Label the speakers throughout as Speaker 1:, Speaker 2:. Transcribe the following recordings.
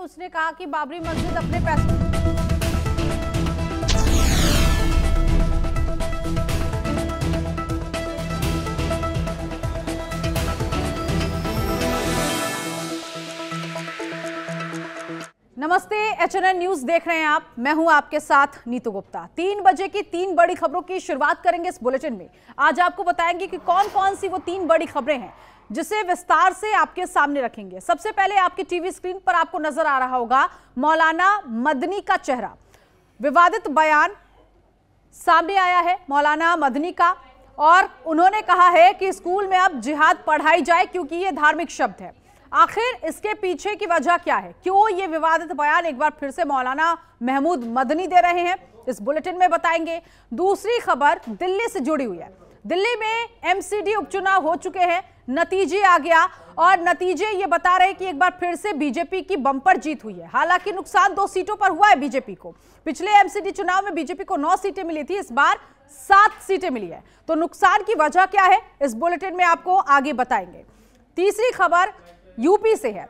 Speaker 1: उसने कहा कि बाबरी मस्जिद अपने पैसे नमस्ते, एचएनएन न्यूज देख रहे हैं आप। मैं हूं आपके साथ नीतू गुप्ता। 3 बजे की 3 बड़ी खबरों की शुरुआत करेंगे इस बुलेटिन में। आज आपको बताएंगे कि कौन कौन सी वो 3 बड़ी खबरें हैं जिसे विस्तार से आपके सामने रखेंगे। सबसे पहले आपके टीवी स्क्रीन पर आपको नजर आ रहा होगा मौलाना मदनी का चेहरा। विवादित बयान सामने आया है मौलाना मदनी का, और उन्होंने कहा है कि स्कूल में अब जिहाद पढ़ाई जाए क्योंकि ये धार्मिक शब्द है। आखिर इसके पीछे की वजह क्या है, क्यों ये विवादित बयान एक बार फिर से मौलाना महमूद मदनी दे रहे हैं, इस बुलेटिन में बताएंगे। दूसरी खबर दिल्ली से जुड़ी हुई है। दिल्ली में एमसीडी उपचुनाव हो चुके हैं, नतीजे आ गया और नतीजे ये बता रहे हैं कि एक बार फिर से बीजेपी की बम्पर जीत हुई है। हालांकि नुकसान 2 सीटों पर हुआ है बीजेपी को। पिछले एमसीडी चुनाव में बीजेपी को 9 सीटें मिली थी, इस बार 7 सीटें मिली है। तो नुकसान की वजह क्या है, इस बुलेटिन में आपको आगे बताएंगे। तीसरी खबर यूपी से है।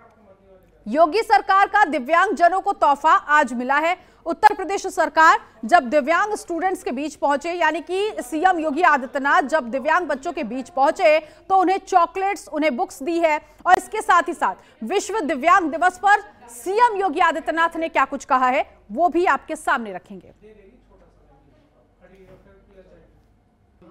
Speaker 1: योगी सरकार का दिव्यांगजनों को तोहफा आज मिला है। उत्तर प्रदेश सरकार जब दिव्यांग स्टूडेंट्स के बीच पहुंचे, यानी कि सीएम योगी आदित्यनाथ जब दिव्यांग बच्चों के बीच पहुंचे तो उन्हें चॉकलेट्स, उन्हें बुक्स दी है। और इसके साथ ही साथ विश्व दिव्यांग दिवस पर सीएम योगी आदित्यनाथ ने क्या कुछ कहा है वो भी आपके सामने रखेंगे।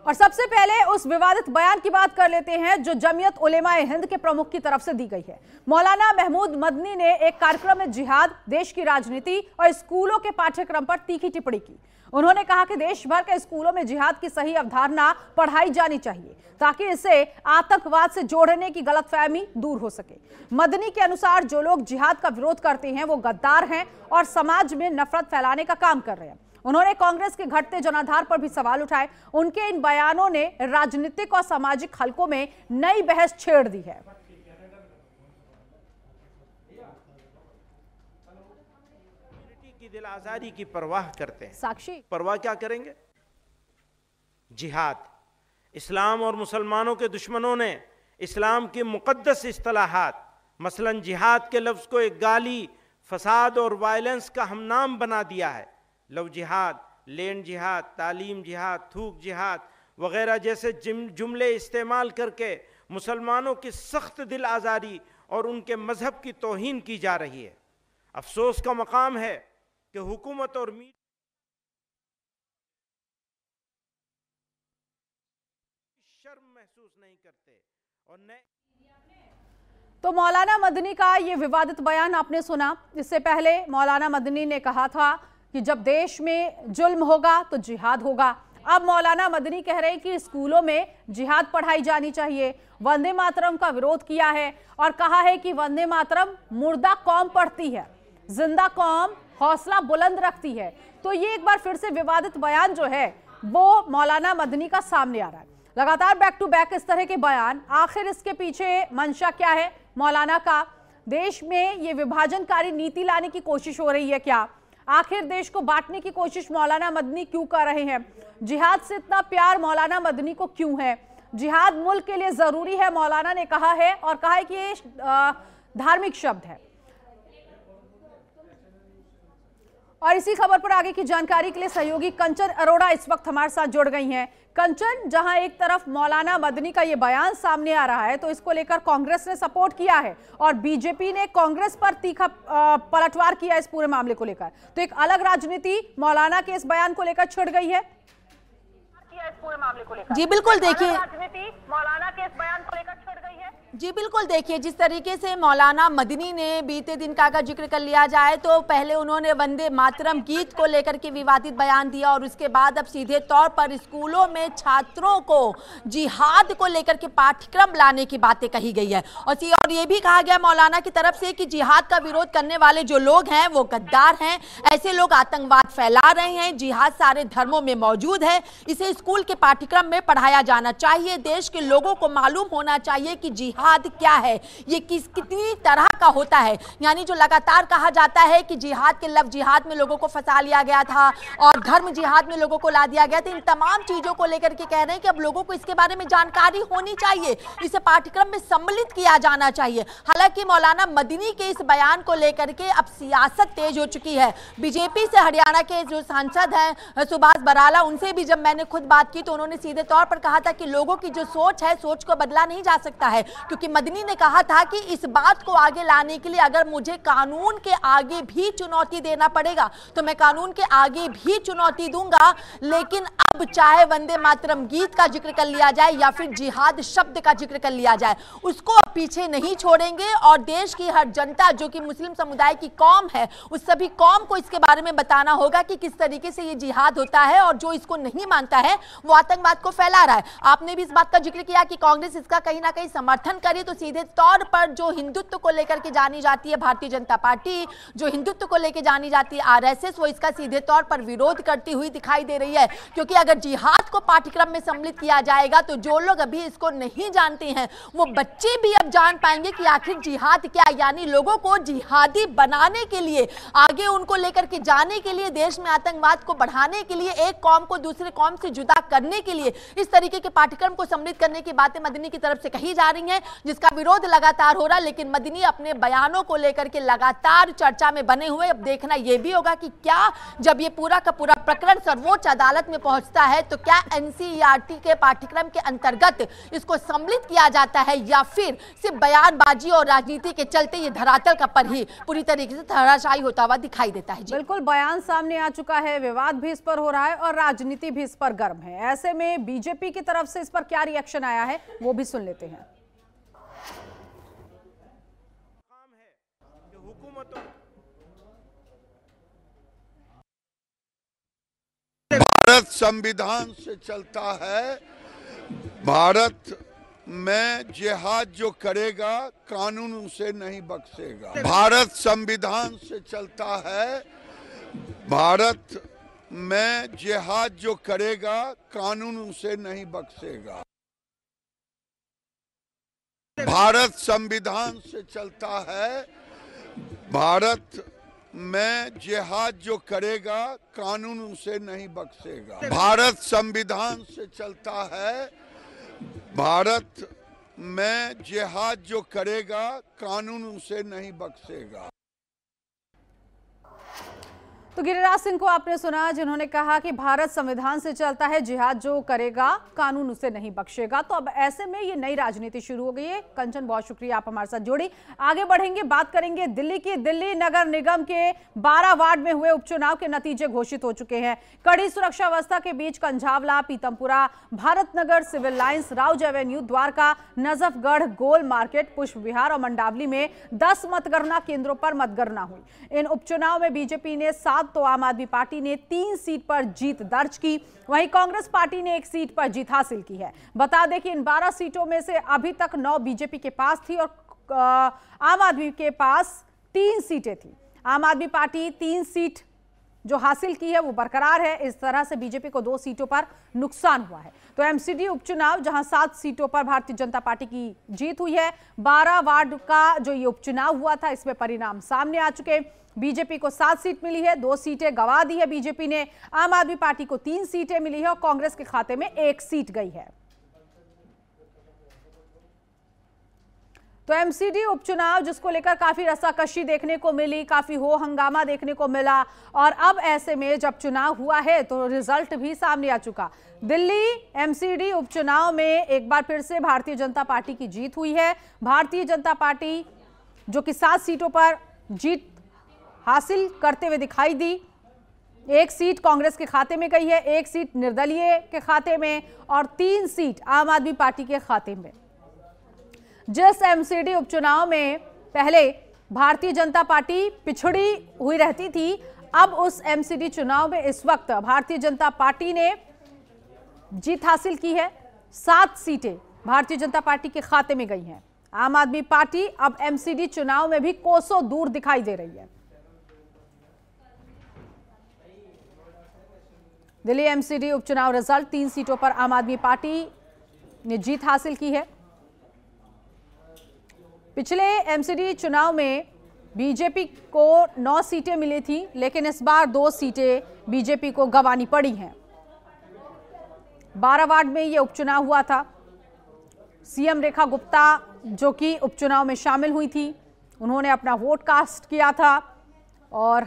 Speaker 1: और सबसे पहले उस विवादित बयान की बात कर लेते हैं जो जमीयत उलेमाए हिंद के प्रमुख की तरफ से दी गई है। मौलाना महमूद मदनी ने एक कार्यक्रम में जिहाद, देश की राजनीति और स्कूलों के पाठ्यक्रम पर तीखी टिप्पणी की। उन्होंने कहा कि देश भर के स्कूलों में जिहाद की सही अवधारणा पढ़ाई जानी चाहिए ताकि इसे आतंकवाद से जोड़ने की गलतफहमी दूर हो सके। मदनी के अनुसार जो लोग जिहाद का विरोध करते हैं वो गद्दार हैं और समाज में नफरत फैलाने का काम कर रहे हैं। उन्होंने कांग्रेस के घटते जनाधार पर भी सवाल उठाए। उनके इन बयानों ने राजनीतिक और सामाजिक हलकों में नई बहस छेड़ दी है।
Speaker 2: की दिल आजारी की परवाह करते हैं।
Speaker 1: साक्षी
Speaker 2: परवाह क्या करेंगे? जिहाद। इस्लाम और मुसलमानों के दुश्मनों ने इस्लाम की मुकद्दस इस्तिलाहात मसलन जिहाद के लफ्ज को एक गाली, फसाद और वायलेंस का हमनाम बना दिया है। लव जिहाद, लैंड जिहाद, तालीम जिहाद, थूक जिहाद वगैरह जैसे जुमले इस्तेमाल करके मुसलमानों की सख्त दिल आज़ारी और उनके मजहब की तौहीन की जा रही है। अफसोस का मकाम है कि हुकूमत और मीडिया शर्म महसूस नहीं करते और नए।
Speaker 1: तो मौलाना मदनी का ये विवादित बयान आपने सुना। इससे पहले मौलाना मदनी ने कहा था कि जब देश में जुल्म होगा तो जिहाद होगा। अब मौलाना मदनी कह रहे हैं कि स्कूलों में जिहाद पढ़ाई जानी चाहिए। वंदे मातरम का विरोध किया है और कहा है कि वंदे मातरम मुर्दा कौम पढ़ती है, जिंदा कौम हौसला बुलंद रखती है। तो ये एक बार फिर से विवादित बयान जो है वो मौलाना मदनी का सामने आ रहा है। लगातार बैक टू बैक इस तरह के बयान, आखिर इसके पीछे मंशा क्या है मौलाना का? देश में ये विभाजनकारी नीति लाने की कोशिश हो रही है क्या? आखिर देश को बांटने की कोशिश मौलाना मदनी क्यों कर रहे हैं? जिहाद से इतना प्यार मौलाना मदनी को क्यों है? जिहाद मुल्क के लिए जरूरी है मौलाना ने कहा है, और कहा है कि ये धार्मिक शब्द है। और इसी खबर पर आगे की जानकारी के लिए सहयोगी कंचन अरोड़ा इस वक्त हमारे साथ जुड़ गई हैं। कंचन, जहां एक तरफ मौलाना मदनी का ये बयान सामने आ रहा है तो इसको लेकर कांग्रेस ने सपोर्ट किया है और बीजेपी ने कांग्रेस पर तीखा पलटवार किया इस पूरे मामले को लेकर, तो एक अलग राजनीति मौलाना के इस बयान को लेकर छिड़ गई है।
Speaker 3: इस पूरे मामले को लेकर
Speaker 4: जी बिल्कुल देखिए,
Speaker 3: राजनीति मौलाना के इस बयान को लेकर छिड़ गई है।
Speaker 4: जी बिल्कुल देखिए, जिस तरीके से मौलाना मदनी ने बीते दिन का अगर जिक्र कर लिया जाए तो पहले उन्होंने वंदे मातरम गीत को लेकर के विवादित बयान दिया और उसके बाद अब सीधे तौर पर स्कूलों में छात्रों को जिहाद को लेकर के पाठ्यक्रम लाने की बातें कही गई है। और ये भी कहा गया मौलाना की तरफ से कि जिहाद का विरोध करने वाले जो लोग हैं वो गद्दार हैं, ऐसे लोग आतंकवाद फैला रहे हैं। जिहाद सारे धर्मों में मौजूद है, इसे स्कूल के पाठ्यक्रम में पढ़ाया जाना चाहिए। देश के लोगों को मालूम होना चाहिए कि जिहाद जिहाद क्या है, ये कितनी तरह का होता है। यानी जो लगातार कहा जाता है कि जिहाद के लफ्ज जिहाद में लोगों को फंसा लिया गया था और धर्म जिहाद में लोगों को ला दिया गया था, इन तमाम चीजों को लेकर के कह रहे हैं कि अब लोगों को इसके बारे में जानकारी होनी चाहिए, इसे पाठ्यक्रम में सम्मिलित किया जाना चाहिए। हालांकि मौलाना मदनी के इस बयान को लेकर के अब सियासत तेज हो चुकी है। बीजेपी से हरियाणा के जो सांसद हैं सुभाष बराला, उनसे भी जब मैंने खुद बात की तो उन्होंने सीधे तौर पर कहा था कि लोगों की जो सोच है, सोच को बदला नहीं जा सकता है, क्योंकि मदनी ने कहा था कि इस बात को आगे लाने के लिए अगर मुझे कानून के आगे भी चुनौती देना पड़ेगा तो मैं कानून के आगे भी चुनौती दूंगा, लेकिन अब चाहे वंदे मातरम गीत का जिक्र कर लिया जाए या फिर जिहाद शब्द का जिक्र कर लिया जाए, उसको अब पीछे नहीं छोड़ेंगे और देश की हर जनता जो कि मुस्लिम समुदाय की कौम है, उस सभी कौम को इसके बारे में बताना होगा कि किस तरीके से ये जिहाद होता है और जो इसको नहीं मानता है वो आतंकवाद को फैला रहा है। आपने भी इस बात का जिक्र किया कि कांग्रेस इसका कहीं ना कहीं समर्थन करे, तो सीधे तौर पर जो हिंदुत्व को लेकर के जानी जाती है भारतीय जनता पार्टी, जो हिंदुत्व को लेकर जानी जाती है आरएसएस, वो इसका सीधे तौर पर विरोध करती हुई दिखाई दे रही है। क्योंकि अगर जिहाद को पाठ्यक्रम में सम्मिलित किया जाएगा तो जो लोग अभी इसको नहीं जानते हैं वो बच्चे भी अब जान पाएंगे कि आखिर जिहाद क्या, यानी लोगों को जिहादी बनाने के लिए, आगे उनको लेकर के जाने के लिए, देश में आतंकवाद को बढ़ाने के लिए, एक कौम को दूसरे कौम से जुदा करने के लिए इस तरीके के पाठ्यक्रम को सम्मिलित करने की बातें मदनी की तरफ से कही जा रही हैं, जिसका विरोध लगातार हो रहा है। लेकिन मदनी अपने बयानों को लेकर के लगातार चर्चा में बने हुए। अब देखना यह भी होगा कि क्या जब ये पूरा का पूरा प्रकरण सर्वोच्च अदालत में पहुंचता है तो क्या एनसीईआरटी के पाठ्यक्रम के अंतर्गत इसको सम्मिलित किया जाता है या फिर सिर्फ बयानबाजी और राजनीति के चलते ये धरातल का पर ही पूरी तरीके से धराशायी होता हुआ दिखाई देता है।
Speaker 1: बिल्कुल, बयान सामने आ चुका है, विवाद भी इस पर हो रहा है और राजनीति भी इस पर गर्म है। ऐसे में बीजेपी की तरफ से इस पर क्या रिएक्शन आया है वो भी सुन लेते हैं।
Speaker 5: भारत संविधान से चलता है। भारत में जिहाद जो करेगा कानून उसे नहीं बख्शेगा। भारत संविधान से चलता है। भारत में जिहाद जो करेगा कानून उसे नहीं बख्शेगा। भारत संविधान से चलता है। भारत में जिहाद जो करेगा कानून उसे नहीं बख्शेगा। भारत संविधान से चलता है। भारत में जिहाद जो करेगा कानून उसे नहीं बख्शेगा।
Speaker 1: तो गिरिराज सिंह को आपने सुना, जिन्होंने कहा कि भारत संविधान से चलता है, जिहाद जो करेगा कानून उसे नहीं बख्शेगा। तो अब ऐसे में ये नई राजनीति शुरू हो गई है। कंचन, बहुत शुक्रिया, आप हमारे साथ जोड़ी। आगे बढ़ेंगे, बात करेंगे दिल्ली की। दिल्ली नगर निगम के 12 वार्ड में हुए उपचुनाव के नतीजे घोषित हो चुके हैं। कड़ी सुरक्षा व्यवस्था के बीच Kanjhawala, Pitampura, Bharat Nagar, Civil Lines, Rouse Avenue, Dwarka, Najafgarh, Gol Market, Pushp Vihar और मंडावली में 10 मतगणना केंद्रों पर मतगणना हुई। इन उपचुनाव में बीजेपी ने 7 तो आम आदमी पार्टी ने 3 सीट पर जीत दर्ज की, वहीं कांग्रेस पार्टी ने 1 सीट पर जीत हासिल की है। बता दें कि इन 12 सीटों में से अभी तक 9 बीजेपी के पास थी और आम आदमी के पास 3 सीटें थी। आम आदमी पार्टी 3 सीट जो हासिल की है वो बरकरार है। इस तरह से बीजेपी को 2 सीटों पर नुकसान हुआ है। तो एमसीडी उपचुनाव, जहां 7 सीटों पर भारतीय जनता पार्टी की जीत हुई है, 12 वार्ड का जो ये उपचुनाव हुआ था इसमें परिणाम सामने आ चुके। बीजेपी को 7 सीट मिली है, 2 सीटें गंवा दी है बीजेपी ने। आम आदमी पार्टी को 3 सीटें मिली है और कांग्रेस के खाते में 1 सीट गई है। तो एमसीडी उपचुनाव जिसको लेकर काफी रस्साकशी देखने को मिली, काफी हो हंगामा देखने को मिला, और अब ऐसे में जब चुनाव हुआ है तो रिजल्ट भी सामने आ चुका। दिल्ली एमसीडी उपचुनाव में एक बार फिर से भारतीय जनता पार्टी की जीत हुई है। भारतीय जनता पार्टी जो कि 7 सीटों पर जीत हासिल करते हुए दिखाई दी। 1 सीट कांग्रेस के खाते में गई है, 1 सीट निर्दलीय के खाते में और 3 सीट आम आदमी पार्टी के खाते में। जिस एमसीडी उपचुनाव में पहले भारतीय जनता पार्टी पिछड़ी हुई रहती थी, अब उस एमसीडी चुनाव में इस वक्त भारतीय जनता पार्टी ने जीत हासिल की है। 7 सीटें भारतीय जनता पार्टी के खाते में गई हैं। आम आदमी पार्टी अब एमसीडी चुनाव में भी कोसों दूर दिखाई दे रही है। दिल्ली एमसीडी उपचुनाव रिजल्ट, 3 सीटों पर आम आदमी पार्टी ने जीत हासिल की है। पिछले एमसीडी चुनाव में बीजेपी को 9 सीटें मिली थी, लेकिन इस बार 2 सीटें बीजेपी को गंवानी पड़ी हैं। 12 वार्ड में यह उपचुनाव हुआ था। सीएम रेखा गुप्ता जो कि उपचुनाव में शामिल हुई थी, उन्होंने अपना वोट कास्ट किया था और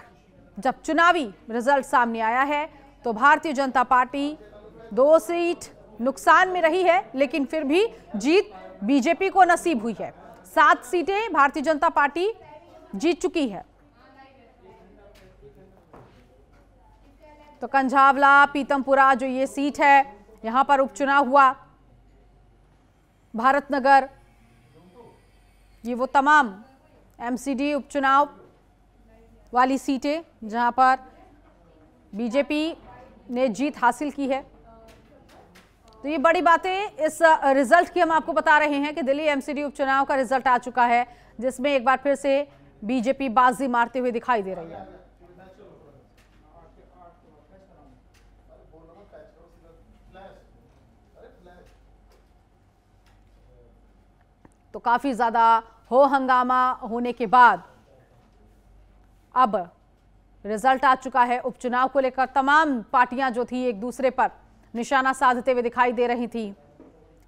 Speaker 1: जब चुनावी रिजल्ट सामने आया है तो भारतीय जनता पार्टी 2 सीट नुकसान में रही है, लेकिन फिर भी जीत बीजेपी को नसीब हुई है। 7 सीटें भारतीय जनता पार्टी जीत चुकी है। तो कंझावला, पीतमपुरा जो ये सीट है, यहां पर उपचुनाव हुआ। भारतनगर, ये वो तमाम एमसीडी उपचुनाव वाली सीटें जहां पर बीजेपी ने जीत हासिल की है। तो ये बड़ी बातें इस रिजल्ट की हम आपको बता रहे हैं कि दिल्ली एमसीडी उपचुनाव का रिजल्ट आ चुका है, जिसमें एक बार फिर से बीजेपी बाजी मारते हुए दिखाई दे रही है। तो काफी ज्यादा हो हंगामा होने के बाद अब रिजल्ट आ चुका है उपचुनाव को लेकर। तमाम पार्टियां जो थी एक दूसरे पर निशाना साधते हुए दिखाई दे रही थी।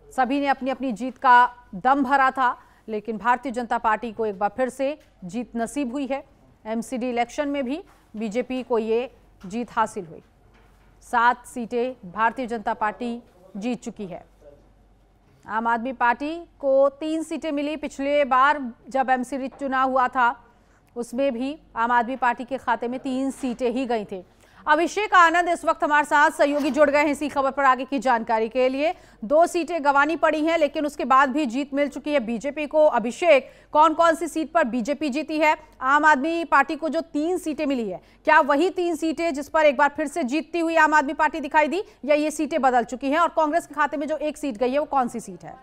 Speaker 1: सभी ने अपनी अपनी जीत का दम भरा था, लेकिन भारतीय जनता पार्टी को एक बार फिर से जीत नसीब हुई है। एमसीडी इलेक्शन में भी बीजेपी को ये जीत हासिल हुई। 7 सीटें भारतीय जनता पार्टी जीत चुकी है। आम आदमी पार्टी को 3 सीटें मिली। पिछले बार जब एमसीडी चुनाव हुआ था उसमें भी आम आदमी पार्टी के खाते में 3 सीटें ही गई थी। अभिषेक आनंद इस वक्त हमारे साथ सहयोगी जुड़ गए हैं इसी खबर पर आगे की जानकारी के लिए। 2 सीटें गंवानी पड़ी हैं, लेकिन उसके बाद भी जीत मिल चुकी है बीजेपी को। अभिषेक, कौन कौन सी सीट पर बीजेपी जीती है? आम आदमी पार्टी को जो 3 सीटें मिली है, क्या वही 3 सीटें जिस पर एक बार फिर से जीतती हुई आम आदमी पार्टी दिखाई दी, या ये सीटें बदल चुकी हैं? और कांग्रेस के खाते में जो 1 सीट गई है वो कौन सी सीट है?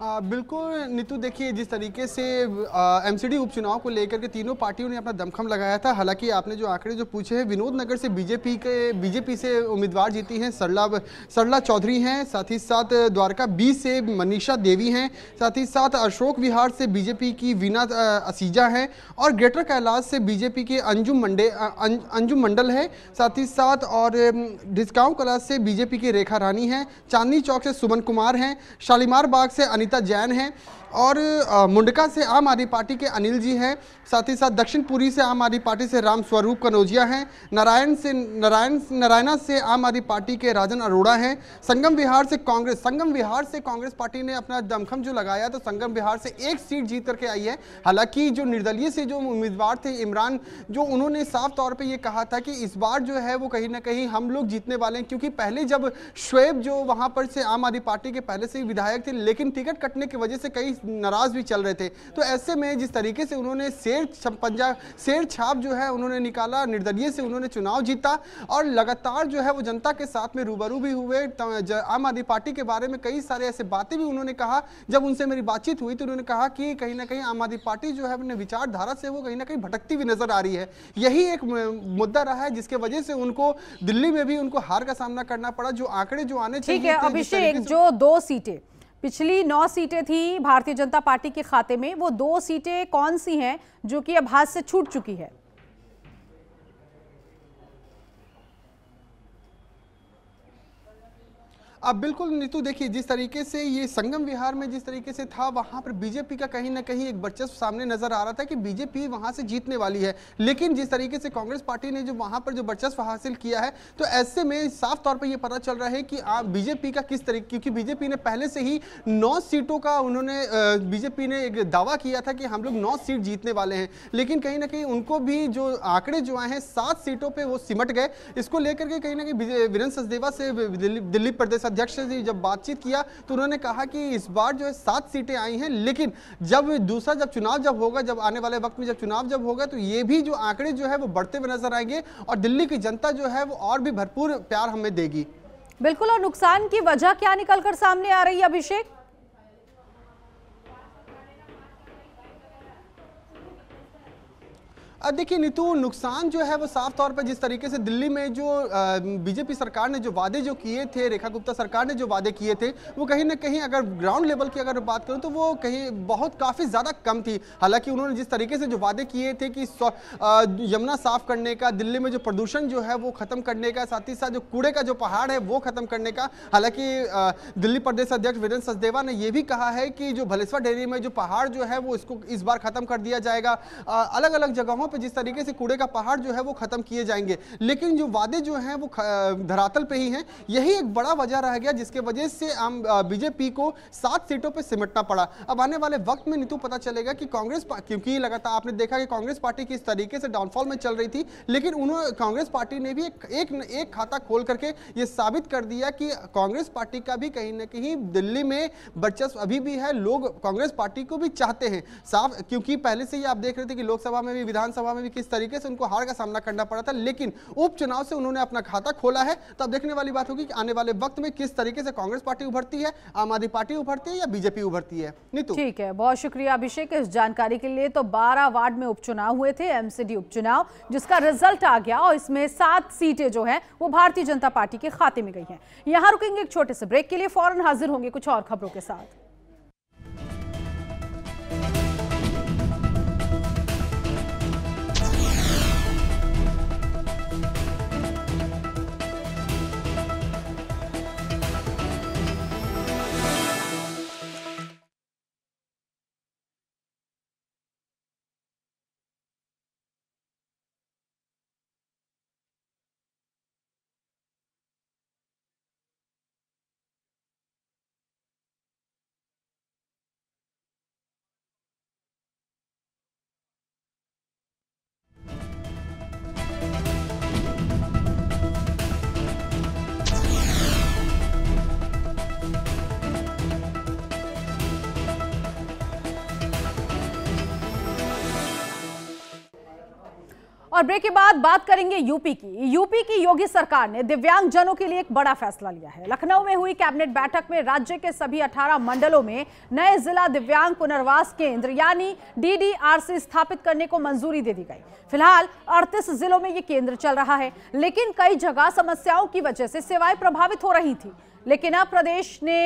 Speaker 6: बिल्कुल नीतू, देखिए जिस तरीके से एमसीडी उपचुनाव को लेकर के तीनों पार्टियों ने अपना दमखम लगाया था। हालांकि आपने जो आंकड़े जो पूछे हैं, विनोद नगर से बीजेपी से उम्मीदवार जीती हैं सरला चौधरी हैं, साथ ही साथ द्वारका बी से मनीषा देवी हैं, साथ ही साथ अशोक विहार से बीजेपी की वीना असीजा हैं, और ग्रेटर कैलाश से बीजेपी के अंजुम मंडल है, साथ ही साथ और डिस्काउंट कला से बीजेपी की रेखा रानी हैं, चांदनी चौक से सुमन कुमार हैं, शालीमार बाग से अनीता जैन हैं, और मुंडका से आम आदमी पार्टी के अनिल जी हैं, साथ ही साथ दक्षिणपुरी से आम आदमी पार्टी से राम स्वरूप कनौजिया हैं, नारायणा से आम आदमी पार्टी के राजन अरोड़ा हैं, संगम विहार से कांग्रेस पार्टी ने अपना दमखम जो लगाया तो संगम विहार से 1 सीट जीत करके आई है। हालांकि जो निर्दलीय से जो उम्मीदवार थे इमरान, जो उन्होंने साफ तौर पर यह कहा था कि इस बार जो है वो कहीं ना कहीं हम लोग जीतने वाले हैं, क्योंकि पहले जब शुएब जो वहां पर से आम आदमी पार्टी के पहले से ही विधायक थे, लेकिन टिकट कटने की वजह से कई नाराज भी चल रहे थे। तो ऐसे में जिस तरीके से उन्होंने शेर छाप जो है उन्होंने निकाला, निर्दलीय से उन्होंने चुनाव जीता, और लगातार जो है वो जनता के साथ में रूबरू भी हुए। आम आदमी पार्टी के बारे में कई सारे ऐसे बातें भी उन्होंने कहा। जब उनसे मेरी बातचीत हुई तो उन्होंने कहा कि कहीं ना कहीं आम आदमी पार्टी जो है अपने विचारधारा से वो कहीं ना कहीं भटकती हुई नजर आ रही है। यही एक मुद्दा रहा है जिसके वजह से उनको दिल्ली में भी उनको हार का सामना करना पड़ा। जो आंकड़े जो आने चाहिए।
Speaker 1: ठीक है अभिषेक, जो 2 सीटें पिछली 9 सीटें थी भारतीय जनता पार्टी के खाते में, वो 2 सीटें कौन सी हैं जो कि अब हाथ से छूट चुकी है?
Speaker 6: अब बिल्कुल नीतू, देखिए जिस तरीके से ये संगम विहार में जिस तरीके से था, वहां पर बीजेपी का कहीं ना कहीं एक वर्चस्व सामने नजर आ रहा था कि बीजेपी वहां से जीतने वाली है। लेकिन जिस तरीके से कांग्रेस पार्टी ने जो वहां पर जो वर्चस्व हासिल किया है, तो ऐसे में साफ तौर पर यह पता चल रहा है कि बीजेपी का किस तरीके, क्योंकि बीजेपी ने पहले से ही 9 सीटों का बीजेपी ने एक दावा किया था कि हम लोग 9 सीट जीतने वाले हैं, लेकिन कहीं ना कहीं उनको भी जो आंकड़े जो आए हैं 7 सीटों पर वो सिमट गए। इसको लेकर के कहीं ना कहीं वीरेंद्र सचदेवा से दिल्ली प्रदेश अध्यक्ष से जब बातचीत किया तो उन्होंने कहा कि इस बार जो है 7 सीटें आई हैं, लेकिन जब चुनाव होगा, जब आने वाले वक्त में जब चुनाव होगा, तो ये भी जो आंकड़े जो है वो बढ़ते हुए नजर आएंगे और दिल्ली की जनता जो है वो और भी भरपूर प्यार हमें देगी।
Speaker 1: बिल्कुल। और नुकसान की वजह क्या निकलकर सामने आ रही है अभिषेक?
Speaker 6: देखिए नीतू, नुकसान जो है वो साफ तौर पर जिस तरीके से दिल्ली में जो बीजेपी सरकार ने जो वादे जो किए थे, रेखा गुप्ता सरकार ने जो वादे किए थे, वो कहीं ना कहीं अगर ग्राउंड लेवल की अगर बात करूं तो वो कहीं बहुत काफ़ी ज़्यादा कम थी। हालांकि उन्होंने जिस तरीके से जो वादे किए थे कि यमुना साफ करने का, दिल्ली में जो प्रदूषण जो है वो खत्म करने का, साथ ही साथ जो कूड़े का जो पहाड़ है वो खत्म करने का। हालांकि दिल्ली प्रदेश अध्यक्ष वीरेंद्र सचदेवा ने यह भी कहा है कि जो भलेश्वर डेयरी में जो पहाड़ जो है वो इसको इस बार खत्म कर दिया जाएगा। अलग अलग जगहों पे जिस तरीके से कूड़े का पहाड़ जो है वो खत्म किए जाएंगे, लेकिन जो वादे जो हैं वो धरातल पे ही हैं। यही एक बड़ा वजह रह गया जिसके वजह से आम बीजेपी को 7 सीटों पे सिमटना पड़ा। अब आने वाले वक्त में नीतू पता चलेगा कि कांग्रेस, क्योंकि लगातार आपने देखा कि कांग्रेस पार्टी किस तरीके से डाउनफॉल में चल रही थी, लेकिन उन्होंने कांग्रेस पार्टी ने भी एक खाता खोल करके ये साबित कर दिया कि कांग्रेस पार्टी का भी कहीं ना कहीं दिल्ली में वर्चस्व अभी भी है। लोग कांग्रेस पार्टी को भी चाहते हैं साफ, क्योंकि पहले से ही आप देख रहे थे कि लोकसभा में भी, विधानसभा में भी किस तरीके से उनको हार का सामना करना पड़ा था, लेकिन उपचुनाव से उन्होंने अपना खाता खोला है। तो अब देखने वाली बात होगी कि आने वाले वक्त में किस तरीके से कांग्रेस पार्टी उभरती है, आम आदमी पार्टी उभरती है या बीजेपी उभरती है। नीतू,
Speaker 1: ठीक है, बहुत शुक्रिया अभिषेक इस जानकारी के लिए। तो 12 वार्ड में उपचुनाव हुए थे, एमसीडी उपचुनाव, जिसका रिजल्ट आ गया और इसमें 7 सीटें जो है वो भारतीय जनता पार्टी के खाते में गई हैं। यहां रुकेंगे एक छोटे से ब्रेक के लिए, फौरन हाजिर होंगे कुछ और खबरों के साथ। और ब्रेक के बाद बात करेंगे यूपी की योगी सरकार ने दिव्यांग जनों के लिए एक बड़ा फैसला लिया है। लखनऊ में हुई कैबिनेट बैठक में राज्य के सभी 18 मंडलों में नए जिला दिव्यांग पुनर्वास केंद्र यानी DDRC स्थापित करने को मंजूरी दे दी गई। फिलहाल 38 जिलों में ये केंद्र चल रहा है, लेकिन कई जगह समस्याओं की वजह से सेवाएं प्रभावित हो रही थी। लेकिन अब प्रदेश ने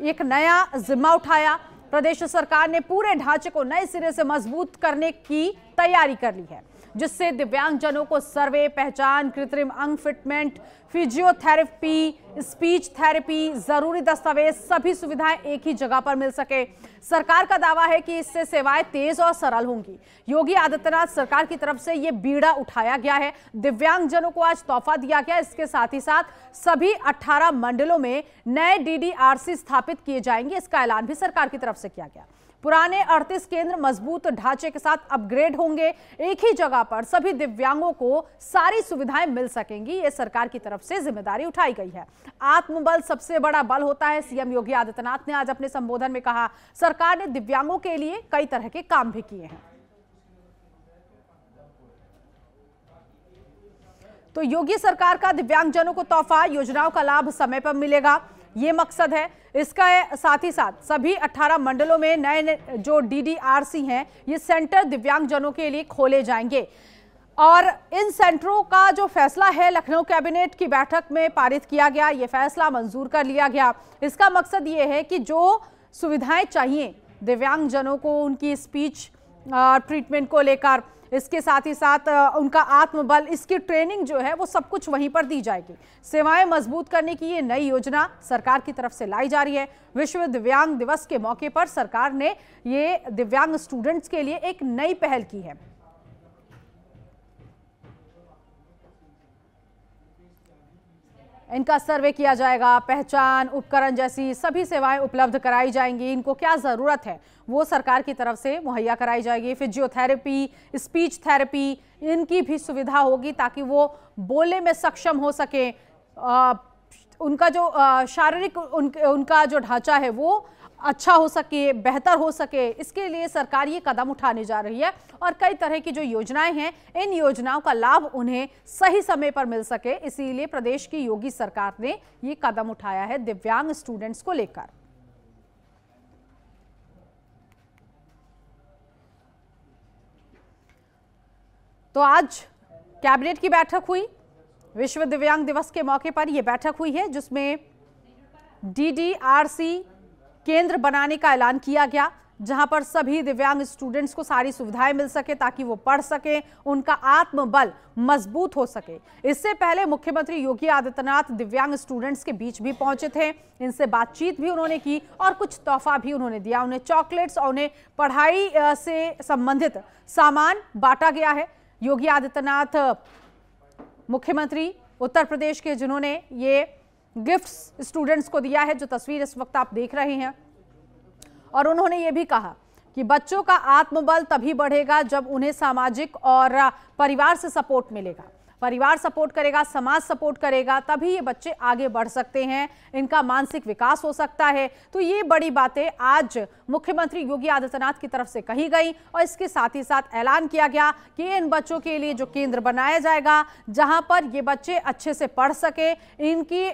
Speaker 1: एक नया जिम्मा उठाया। प्रदेश सरकार ने पूरे ढांचे को नए सिरे से मजबूत करने की तैयारी कर ली है, जिससे दिव्यांगजनों को सर्वे, पहचान, कृत्रिम अंग फिटमेंट, फिजियोथेरेपी, स्पीच थेरेपी, जरूरी दस्तावेज, सभी सुविधाएं एक ही जगह पर मिल सके। सरकार का दावा है कि इससे सेवाएं तेज और सरल होंगी। योगी आदित्यनाथ सरकार की तरफ से ये बीड़ा उठाया गया है। दिव्यांगजनों को आज तोहफा दिया गया। इसके साथ ही साथ सभी 18 मंडलों में नए DDRC स्थापित किए जाएंगे। इसका ऐलान भी सरकार की तरफ से किया गया। पुराने 38 केंद्र मजबूत ढांचे के साथ अपग्रेड होंगे। एक ही जगह पर सभी दिव्यांगों को सारी सुविधाएं मिल सकेंगी। ये सरकार की तरफ से जिम्मेदारी उठाई गई है। आत्मबल सबसे बड़ा बल होता है, सीएम योगी आदित्यनाथ ने आज अपने संबोधन में कहा। सरकार ने दिव्यांगों के लिए कई तरह के काम भी किए हैं। तो योगी सरकार का दिव्यांगजनों को तोहफा, योजनाओं का लाभ समय पर मिलेगा, ये मकसद है इसका। साथ ही साथ सभी 18 मंडलों में नए जो DDRC हैं, ये सेंटर दिव्यांगजनों के लिए खोले जाएंगे। और इन सेंटरों का जो फैसला है लखनऊ कैबिनेट की बैठक में पारित किया गया, ये फैसला मंजूर कर लिया गया। इसका मकसद ये है कि जो सुविधाएं चाहिए दिव्यांगजनों को, उनकी स्पीच ट्रीटमेंट को लेकर, इसके साथ ही साथ उनका आत्मबल, इसकी ट्रेनिंग जो है वो सब कुछ वहीं पर दी जाएगी। सेवाएं मजबूत करने की ये नई योजना सरकार की तरफ से लाई जा रही है। विश्व दिव्यांग दिवस के मौके पर सरकार ने ये दिव्यांग स्टूडेंट्स के लिए एक नई पहल की है। इनका सर्वे किया जाएगा, पहचान, उपकरण जैसी सभी सेवाएं उपलब्ध कराई जाएंगी। इनको क्या ज़रूरत है वो सरकार की तरफ से मुहैया कराई जाएगी। फिजियोथेरेपी, स्पीच थेरेपी, इनकी भी सुविधा होगी ताकि वो बोलने में सक्षम हो सके। उनका जो शारीरिक उनका जो ढांचा है वो अच्छा हो सके, बेहतर हो सके, इसके लिए सरकार ये कदम उठाने जा रही है। और कई तरह की जो योजनाएं हैं, इन योजनाओं का लाभ उन्हें सही समय पर मिल सके, इसीलिए प्रदेश की योगी सरकार ने ये कदम उठाया है दिव्यांग स्टूडेंट्स को लेकर। तो आज कैबिनेट की बैठक हुई। विश्व दिव्यांग दिवस के मौके पर यह बैठक हुई है, जिसमें DDRC केंद्र बनाने का ऐलान किया गया, जहां पर सभी दिव्यांग स्टूडेंट्स को सारी सुविधाएं मिल सके ताकि वो पढ़ सके, उनका आत्मबल मजबूत हो सके। इससे पहले मुख्यमंत्री योगी आदित्यनाथ दिव्यांग स्टूडेंट्स के बीच भी पहुंचे थे, इनसे बातचीत भी उन्होंने की और कुछ तोहफा भी उन्होंने दिया। उन्हें चॉकलेट्स और उन्हें पढ़ाई से संबंधित सामान बांटा गया है। योगी आदित्यनाथ मुख्यमंत्री उत्तर प्रदेश के, जिन्होंने ये गिफ्ट्स स्टूडेंट्स को दिया है, जो तस्वीर इस वक्त आप देख रहे हैं। और उन्होंने ये भी कहा कि बच्चों का आत्मबल तभी बढ़ेगा जब उन्हें सामाजिक और परिवार से सपोर्ट मिलेगा। परिवार सपोर्ट करेगा, समाज सपोर्ट करेगा, तभी ये बच्चे आगे बढ़ सकते हैं, इनका मानसिक विकास हो सकता है। तो ये बड़ी बातें आज मुख्यमंत्री योगी आदित्यनाथ की तरफ से कही गई और इसके साथ ही साथ ऐलान किया गया कि इन बच्चों के लिए जो केंद्र बनाया जाएगा, जहां पर ये बच्चे अच्छे से पढ़ सके, इनकी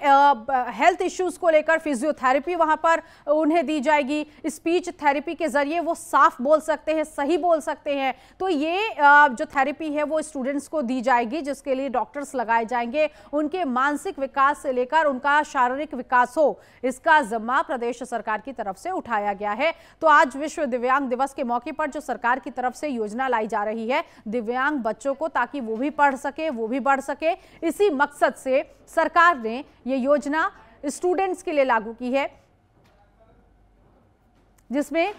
Speaker 1: हेल्थ इश्यूज को लेकर फिजियोथेरेपी वहां पर उन्हें दी जाएगी। स्पीच थेरेपी के जरिए वो साफ बोल सकते हैं, सही बोल सकते हैं। तो ये जो थेरेपी है वो स्टूडेंट्स को दी जाएगी, जिसके लिए डॉक्टर्स लगाए जाएंगे। उनके मानसिक विकास से लेकर उनका शारीरिक विकास हो, इसका जिम्मा प्रदेश सरकार की तरफ से उठाया गया है। तो आज विश्व दिव्यांग दिवस के मौके पर जो सरकार की तरफ से योजना लाई जा रही है दिव्यांग बच्चों को, ताकि वो भी पढ़ सके, वो भी बढ़ सके, इसी मकसद से सरकार ने ये योजना स्टूडेंट्स के लिए लागू की है, जिसमें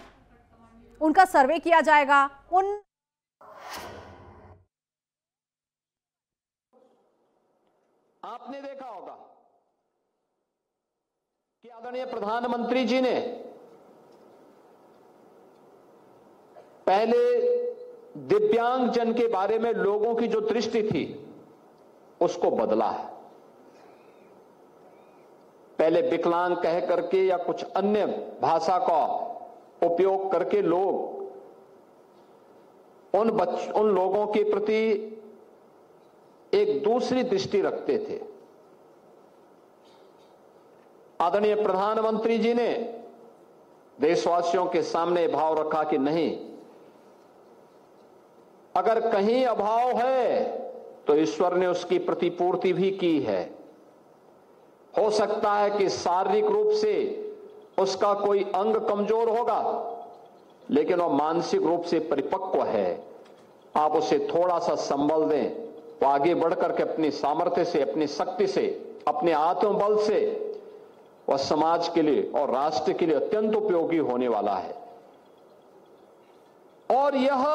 Speaker 1: उनका सर्वे किया जाएगा।
Speaker 7: आपने देखा होगा कि आदरणीय प्रधानमंत्री जी ने पहले दिव्यांग जन के बारे में लोगों की जो दृष्टि थी उसको बदला है। पहले विकलांग कह करके या कुछ अन्य भाषा का उपयोग करके लोग उन लोगों के प्रति एक दूसरी दृष्टि रखते थे। आदरणीय प्रधानमंत्री जी ने देशवासियों के सामने भाव रखा कि नहीं, अगर कहीं अभाव है तो ईश्वर ने उसकी प्रतिपूर्ति भी की है। हो सकता है कि शारीरिक रूप से उसका कोई अंग कमजोर होगा, लेकिन वह मानसिक रूप से परिपक्व है। आप उसे थोड़ा सा संबल दें तो आगे बढ़कर के अपनी सामर्थ्य से, अपनी शक्ति से, अपने आत्मबल से वह समाज के लिए और राष्ट्र के लिए अत्यंत उपयोगी होने वाला है। और यह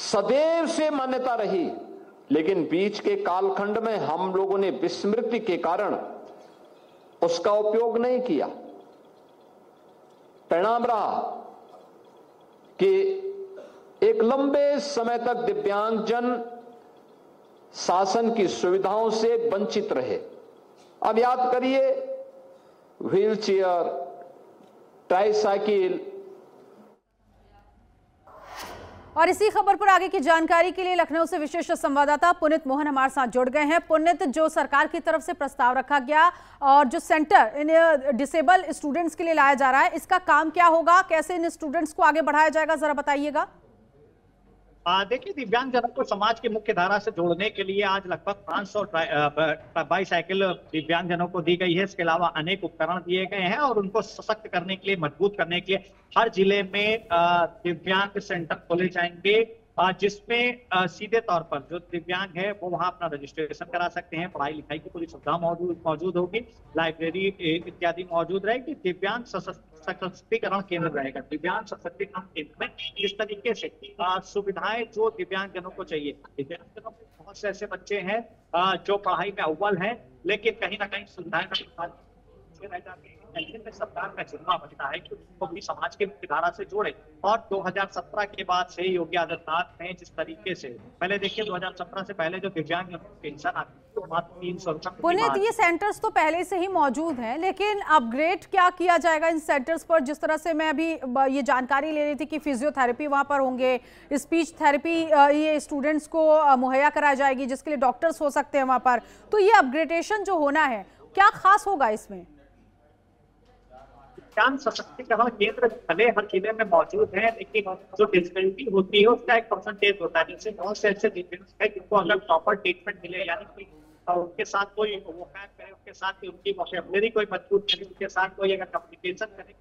Speaker 7: सदैव से मान्यता रही, लेकिन बीच के कालखंड में हम लोगों ने विस्मृति के कारण उसका उपयोग नहीं किया। परिणाम रहा कि एक लंबे समय तक दिव्यांगजन शासन की सुविधाओं से वंचित रहे। अब याद करिए, व्हीलचेयर, ट्राईसाइकिल।
Speaker 1: और इसी खबर पर आगे की जानकारी के लिए लखनऊ से विशेष संवाददाता पुनीत मोहन हमारे साथ जुड़ गए हैं। पुनीत, जो सरकार की तरफ से प्रस्ताव रखा गया और जो सेंटर इन डिसेबल स्टूडेंट्स के लिए लाया जा रहा है, इसका काम क्या होगा, कैसे इन स्टूडेंट्स को आगे बढ़ाया जाएगा, जरा बताइएगा।
Speaker 8: देखिए, दिव्यांगजनों को समाज की मुख्य धारा से जोड़ने के लिए आज लगभग 500 बाईसाइकिल दिव्यांगजनों को दी गई है। इसके अलावा अनेक उपकरण दिए गए हैं और उनको सशक्त करने के लिए, मजबूत करने के लिए हर जिले में दिव्यांग सेंटर खोले जाएंगे, जिसमें सीधे तौर पर जो दिव्यांग है वो वहां अपना रजिस्ट्रेशन करा सकते हैं। पढ़ाई लिखाई की पूरी सुविधा मौजूद होगी, लाइब्रेरी इत्यादि मौजूद रहेगी। दिव्यांग सशक्तिकरण केंद्र रहेगा। दिव्यांग सशक्तिकरण केंद्र में इस तरीके से सुविधाएं जो दिव्यांगजनों को चाहिए। दिव्यांगजनों के बहुत से ऐसे बच्चे हैं जो पढ़ाई में अव्वल हैं, लेकिन कहीं ना कहीं सुविधाएं रह जाती हैं। में सरकार का जिम्मा बनता है कि उनको भी समाज के मुख्यधारा से जोड़े। और 2017 के बाद से योगी आदित्यनाथ ने जिस तरीके से, पहले देखिए 2017 से पहले जो दिव्यांग पेंशन आती तो मात्र 300 रुपए।
Speaker 1: पुनीत, ये सेंटर्स तो पहले से ही मौजूद हैं, लेकिन अपग्रेड क्या किया जाएगा इन सेंटर्स पर? जिस तरह से मैं अभी ये जानकारी ले रही थी कि फिजियोथेरेपी वहां पर होंगे, स्पीच थेरेपी ये स्टूडेंट्स को मुहैया कराई जाएगी, जिसके लिए डॉक्टर्स हो सकते हैं वहां पर। तो ये अपग्रेडेशन जो होना है, क्या खास होगा इसमें?
Speaker 8: दिव्यांग सशक्तिकरण केंद्र भले हर जिले में मौजूद है, लेकिन जो डिसेबिलिटी होती है उसका एक परसेंटेज होता है, जैसे बहुत से ऐसे दिव्यांग है जिनको अगर प्रॉपर ट्रीटमेंट मिले, यानी कि उनके साथ कोई वो काम करे, उनके साथ उनकी वोकैबुलरी कोई मजबूत करे, उनके साथ कोई अगर कम्युनिकेशन करे,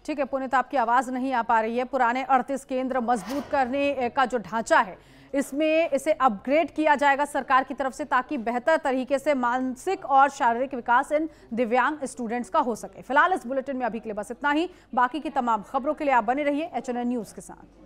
Speaker 1: ठीक है पुनीत, आपकी आवाज नहीं आ पा रही है। पुराने 38 केंद्र मजबूत करने का जो ढांचा है इसमें इसे अपग्रेड किया जाएगा सरकार की तरफ से, ताकि बेहतर तरीके से मानसिक और शारीरिक विकास इन दिव्यांग स्टूडेंट्स का हो सके। फिलहाल इस बुलेटिन में अभी के लिए बस इतना ही। बाकी की तमाम खबरों के लिए आप बने रहिए HNN न्यूज के साथ।